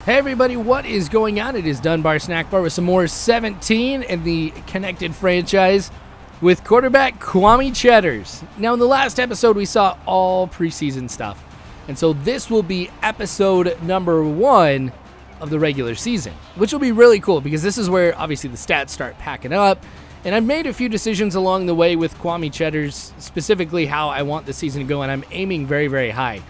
Hey everybody, what is going on? It is dunbarsnackbar with some more 17 in the connected franchise with quarterback KWAME CHEDDARS. Now in the last episode we saw all preseason stuff, and so this will be episode number 1 of the regular season, which will be really cool because this is where obviously the stats start packing up, and I've made a few decisions along the way with KWAME CHEDDARS, specifically how I want the season to go, and I'm aiming very, very high.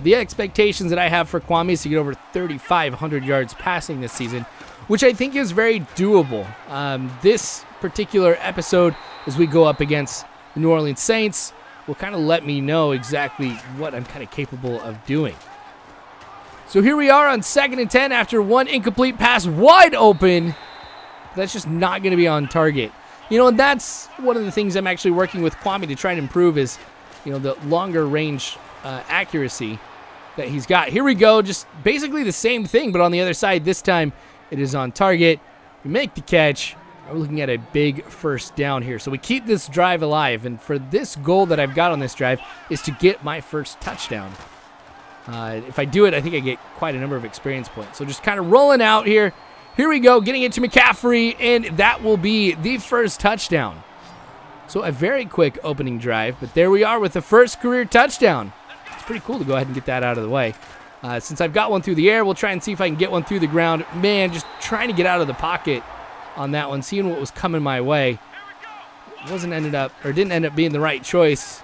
The expectations that I have for KWAME is to get over 3,500 yards passing this season, which I think is very doable. This particular episode, as we go up against the New Orleans Saints, will kind of let me know exactly what I'm kind of capable of doing. So here we are on 2nd and 10 after one incomplete pass wide open. That's just not going to be on target. You know, and that's one of the things I'm actually working with KWAME to try and improve is, you know, the longer range accuracy that he's got. Here we go, just basically the same thing, but on the other side this time it is on target. We make the catch. We're looking at a big first down here, so we keep this drive alive, and for this goal that I've got on this drive is to get my first touchdown. If I do it, I think I get quite a number of experience points. So just kind of rolling out here. Here we go, getting it to McCaffrey, and that will be the first touchdown. So a very quick opening drive, but there we are with the first career touchdown. Pretty cool to go ahead and get that out of the way. Since I've got one through the air, we'll try and see if I can get one through the ground. Man, just trying to get out of the pocket on that one, seeing what was coming my way. It didn't end up being the right choice,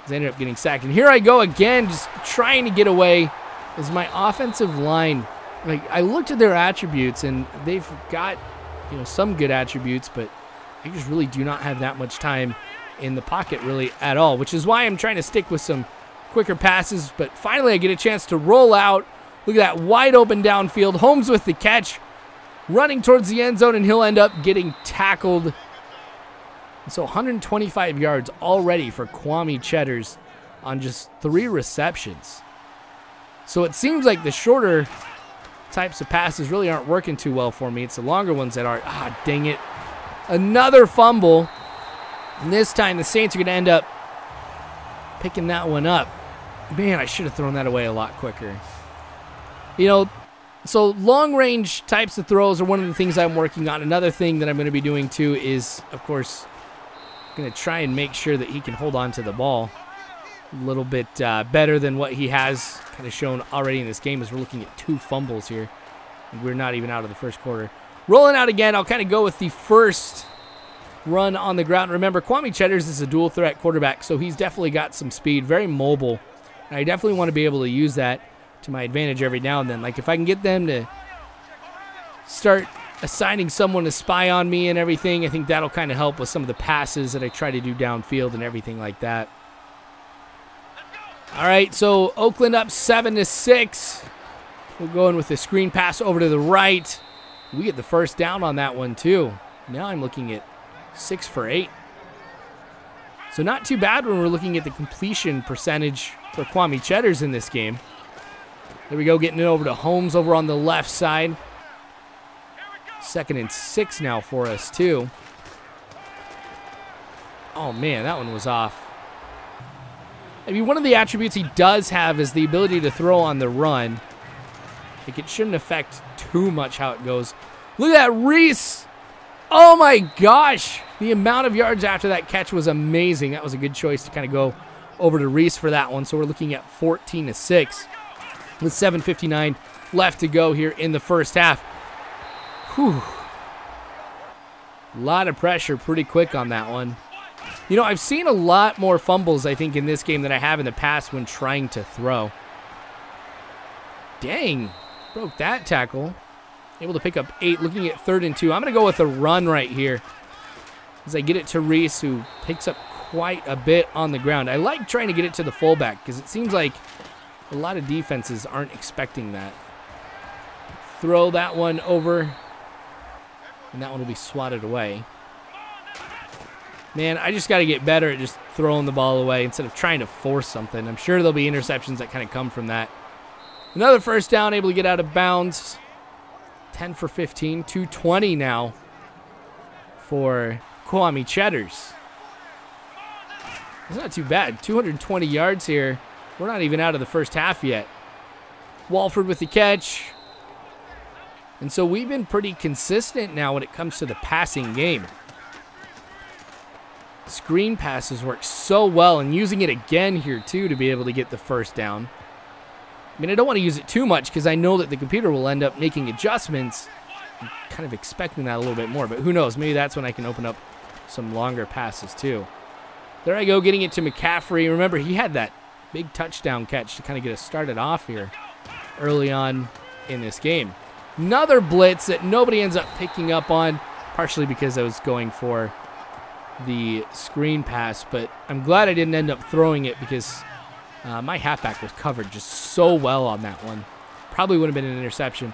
as I ended up getting sacked. And here I go again, just trying to get away as my offensive line. Like, I looked at their attributes, and they've got, you know, some good attributes, but they just really do not have that much time in the pocket really at all, which is why I'm trying to stick with some quicker passes, but finally I get a chance to roll out. Look at that wide open downfield. Holmes with the catch, running towards the end zone, and he'll end up getting tackled. And so 125 yards already for KWAME CHEDDARS on just 3 receptions. So it seems like the shorter types of passes really aren't working too well for me. It's the longer ones that are. Ah, dang it. Another fumble. And this time the Saints are going to end up picking that one up. Man, I should have thrown that away a lot quicker. You know, so long-range types of throws are one of the things I'm working on. Another thing that I'm going to be doing, too, is, of course, going to try and make sure that he can hold on to the ball a little bit better than what he has kind of shown already in this game, as we're looking at 2 fumbles here, and we're not even out of the first quarter. Rolling out again, I'll kind of go with the first run on the ground. Remember, KWAME CHEDDARS is a dual-threat quarterback, so he's definitely got some speed, very mobile. And I definitely want to be able to use that to my advantage every now and then. Like, if I can get them to start assigning someone to spy on me and everything, I think that'll kind of help with some of the passes that I try to do downfield and everything like that. All right, so Oakland up 7-6. We're going with the screen pass over to the right. We get the first down on that one, too. Now I'm looking at 6 for 8. So not too bad when we're looking at the completion percentage for KWAME CHEDDARS in this game. There we go, getting it over to Holmes over on the left side. 2nd and 6 now for us, too. Oh, man, that one was off. I mean, one of the attributes he does have is the ability to throw on the run. Like, it shouldn't affect too much how it goes. Look at that, Reese! Oh my gosh, the amount of yards after that catch was amazing. That was a good choice to kind of go over to Reese for that one. So we're looking at 14-6 with 7:59 left to go here in the first half. Whew. A lot of pressure pretty quick on that one. You know, I've seen a lot more fumbles, I think, in this game than I have in the past when trying to throw. Dang, broke that tackle. Able to pick up 8, looking at 3rd and 2. I'm going to go with a run right here as I get it to Reese, who picks up quite a bit on the ground. I like trying to get it to the fullback because it seems like a lot of defenses aren't expecting that. Throw that one over, and that one will be swatted away. Man, I just got to get better at just throwing the ball away instead of trying to force something. I'm sure there'll be interceptions that kind of come from that. Another first down, able to get out of bounds. 10 for 15, 220 now for KWAME CHEDDARS. It's not too bad. 220 yards here. We're not even out of the first half yet. Walford with the catch. And so we've been pretty consistent now when it comes to the passing game. Screen passes work so well, and using it again here too to be able to get the first down. I mean, I don't want to use it too much because I know that the computer will end up making adjustments. I'm kind of expecting that a little bit more, but who knows? Maybe that's when I can open up some longer passes too. There I go, getting it to McCaffrey. Remember, he had that big touchdown catch to kind of get us started off here early on in this game. Another blitz that nobody ends up picking up on, partially because I was going for the screen pass, but I'm glad I didn't end up throwing it because my halfback was covered just so well on that one. Probably would have been an interception.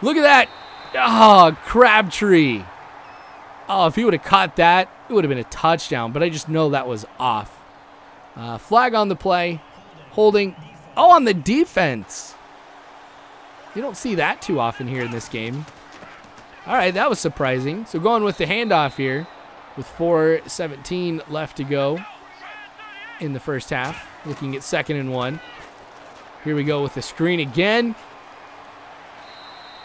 Look at that. Oh, Crabtree. Oh, if he would have caught that, it would have been a touchdown, but I just know that was off. Flag on the play. Holding. Oh, on the defense. You don't see that too often here in this game. All right, that was surprising. So going with the handoff here with 4:17 left to go in the first half. Looking at 2nd and 1. Here we go with the screen again.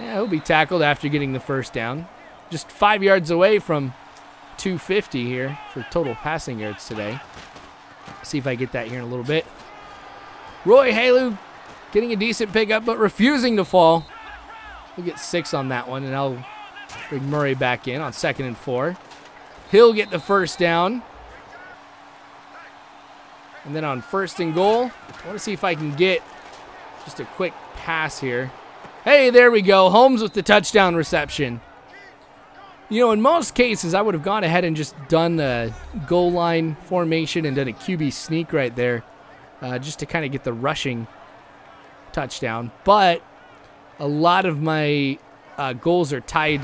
Yeah, he'll be tackled after getting the first down. Just 5 yards away from 250 here for total passing yards today. See if I get that here in a little bit. Roy Halou getting a decent pickup, but refusing to fall. We'll get 6 on that one, and I'll bring Murray back in on 2nd and 4. He'll get the first down. And then on 1st and goal, I want to see if I can get just a quick pass here. Hey, there we go. Holmes with the touchdown reception. You know, in most cases, I would have gone ahead and just done the goal line formation and done a QB sneak right there just to kind of get the rushing touchdown. But a lot of my goals are tied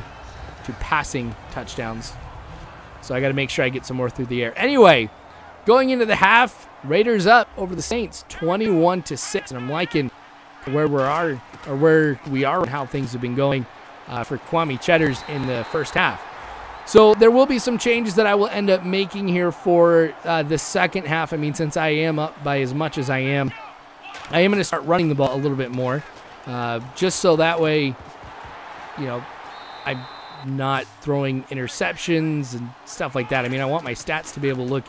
to passing touchdowns. So I got to make sure I get some more through the air. Anyway, going into the half, Raiders up over the Saints 21-6. And I'm liking where we are and how things have been going for KWAME CHEDDARS in the first half. So there will be some changes that I will end up making here for the second half. I mean, since I am up by as much as I am going to start running the ball a little bit more, just so that way, you know, I'm not throwing interceptions and stuff like that. I mean, I want my stats to be able to look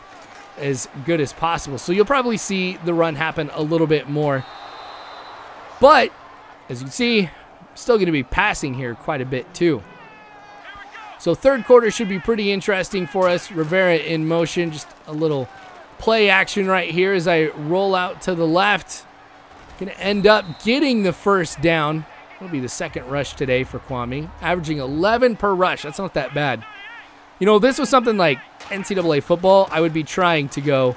as good as possible. So you'll probably see the run happen a little bit more. But as you can see, I'm still going to be passing here quite a bit too. So third quarter should be pretty interesting for us. Rivera in motion, just a little play action right here as I roll out to the left. Going to end up getting the first down. It'll be the second rush today for KWAME, averaging 11 per rush. That's not that bad. You know, this was something like NCAA football. I would be trying to go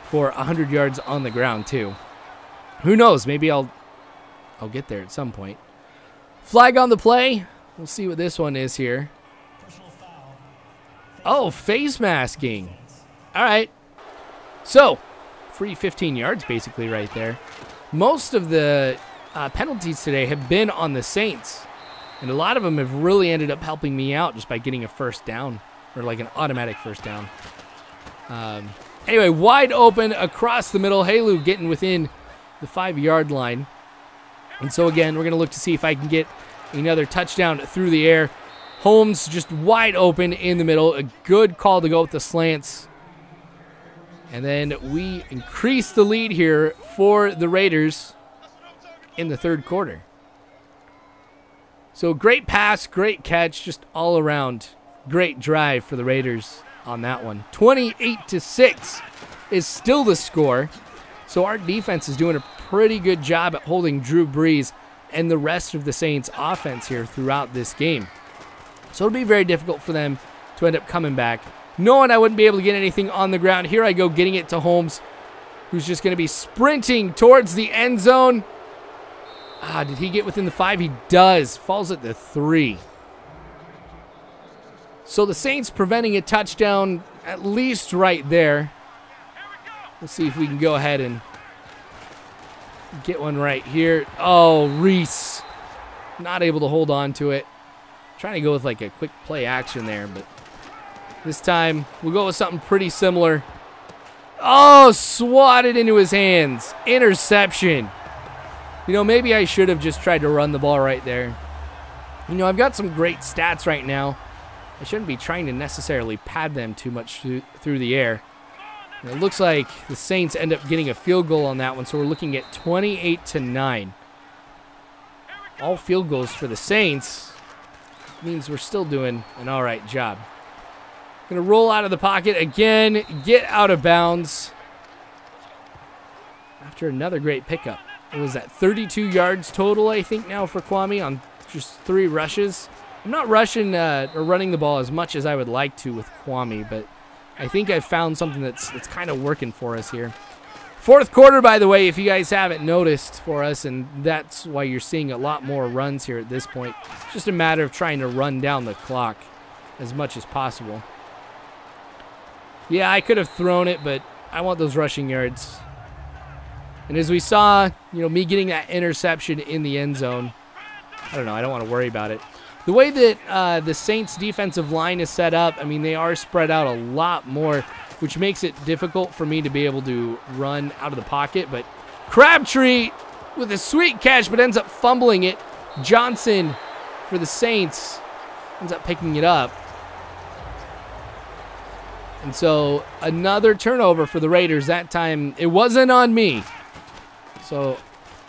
for 100 yards on the ground too. Who knows? Maybe I'll get there at some point. Flag on the play. We'll see what this one is here. Oh, face masking. All right. So, free 15 yards basically right there. Most of the penalties today have been on the Saints. And a lot of them have really ended up helping me out just by getting a first down. Or like an automatic first down. Anyway, wide open across the middle. Halou getting within the 5-yard line. And so again, we're going to look to see if I can get another touchdown through the air. Holmes just wide open in the middle. A good call to go with the slants. And then we increase the lead here for the Raiders in the third quarter. So great pass, great catch, just all around. Great drive for the Raiders on that one. 28-6 is still the score. So our defense is doing a pretty good job at holding Drew Brees and the rest of the Saints offense here throughout this game. So it'll be very difficult for them to end up coming back. Knowing I wouldn't be able to get anything on the ground. Here I go getting it to Holmes, who's just going to be sprinting towards the end zone. Did he get within the 5? He does. Falls at the 3. So the Saints preventing a touchdown at least right there. We'll see if we can go ahead and get one right here. Oh, Reese. Not able to hold on to it. Trying to go with like a quick play action there, but this time we'll go with something pretty similar. Oh, swatted into his hands. Interception. You know, maybe I should have just tried to run the ball right there. You know, I've got some great stats right now. I shouldn't be trying to necessarily pad them too much through the air. And it looks like the Saints end up getting a field goal on that one, so we're looking at 28-9. All field goals for the Saints means we're still doing an all right job. Going to roll out of the pocket again, get out of bounds. After another great pickup. It was at 32 yards total, I think, now for KWAME on just 3 rushes. I'm not rushing or running the ball as much as I would like to with KWAME, but I think I've found something that's kind of working for us here. Fourth quarter, by the way, if you guys haven't noticed for us, and that's why you're seeing a lot more runs here at this point. It's just a matter of trying to run down the clock as much as possible. Yeah, I could have thrown it, but I want those rushing yards. And as we saw, you know, me getting that interception in the end zone, I don't know, I don't want to worry about it. The way that the Saints defensive line is set up, I mean, they are spread out a lot more, which makes it difficult for me to be able to run out of the pocket. But Crabtree with a sweet catch, but ends up fumbling it. Johnson for the Saints ends up picking it up. And so another turnover for the Raiders. That time it wasn't on me, so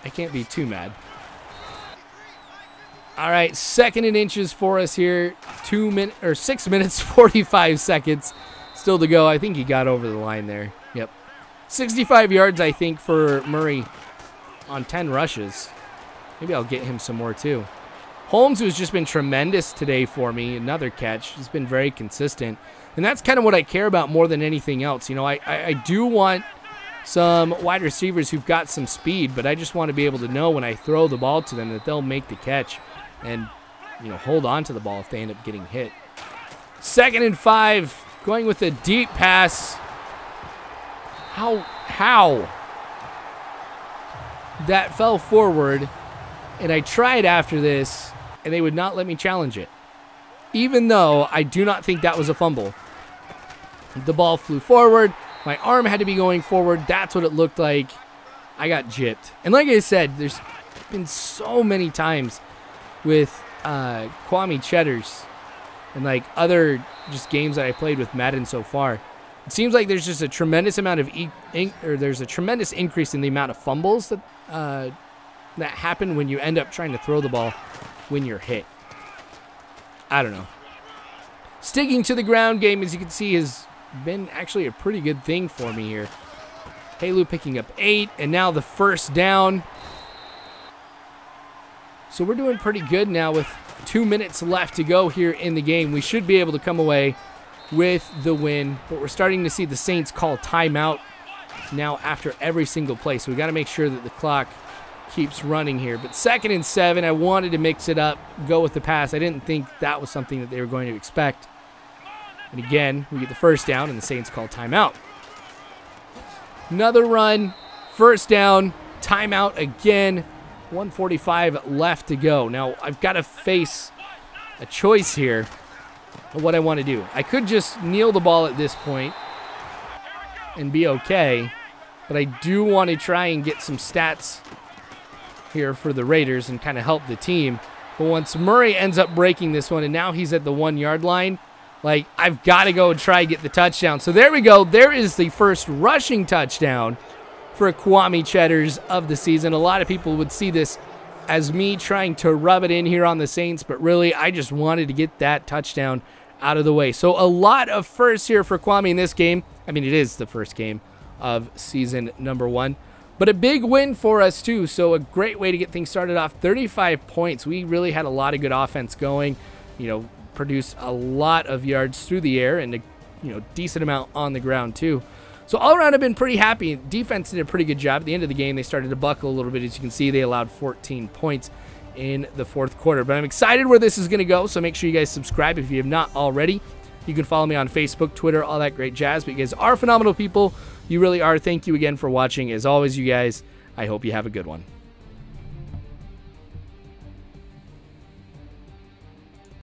I can't be too mad. All right, 2nd and inches for us here. 6 minutes 45 seconds still to go. I think he got over the line there. Yep, 65 yards I think for Murray on 10 rushes. Maybe I'll get him some more too. Holmes, who's just been tremendous today for me, another catch. He's been very consistent. And that's kind of what I care about more than anything else. You know, I do want some wide receivers who've got some speed, but I just want to be able to know when I throw the ball to them that they'll make the catch and, you know, hold on to the ball if they end up getting hit. 2nd and 5, going with a deep pass. How? That fell forward, and I tried after this, and they would not let me challenge it. Even though I do not think that was a fumble. The ball flew forward. My arm had to be going forward. That's what it looked like. I got gypped. And like I said, there's been so many times with KWAME Cheddars and like other just games that I played with Madden so far. It seems like there's just a tremendous amount of there's a tremendous increase in the amount of fumbles that that happen when you end up trying to throw the ball when you're hit. I don't know. Sticking to the ground game, as you can see, has been actually a pretty good thing for me here. Halu picking up 8, and now the first down. So we're doing pretty good now with 2 minutes left to go here in the game. We should be able to come away with the win, but we're starting to see the Saints call timeout now after every single play. So we got to make sure that the clock keeps running here. But 2nd and 7, I wanted to mix it up, go with the pass. I didn't think that was something that they were going to expect. And again, we get the first down, and the Saints call timeout. Another run, first down, timeout again. 1:45 left to go. Now, I've got to face a choice here of what I want to do. I could just kneel the ball at this point and be okay, but I do want to try and get some stats here for the Raiders and kind of help the team. But once Murray ends up breaking this one, and now he's at the 1-yard line, like, I've got to go and try and get the touchdown. So there we go. There is the first rushing touchdown for KWAME Cheddars of the season. A lot of people would see this as me trying to rub it in here on the Saints, but really, I just wanted to get that touchdown out of the way. So a lot of firsts here for KWAME in this game. I mean, it is the first game of season number 1. But a big win for us, too. So a great way to get things started off. 35 points. We really had a lot of good offense going. You know, produced a lot of yards through the air and a decent amount on the ground, too. So all around, I've been pretty happy. Defense did a pretty good job. At the end of the game, they started to buckle a little bit. As you can see, they allowed 14 points in the 4th quarter. But I'm excited where this is going to go, so make sure you guys subscribe if you have not already. You can follow me on Facebook, Twitter, all that great jazz. But you guys are phenomenal people. You really are. Thank you again for watching. As always, you guys, I hope you have a good one.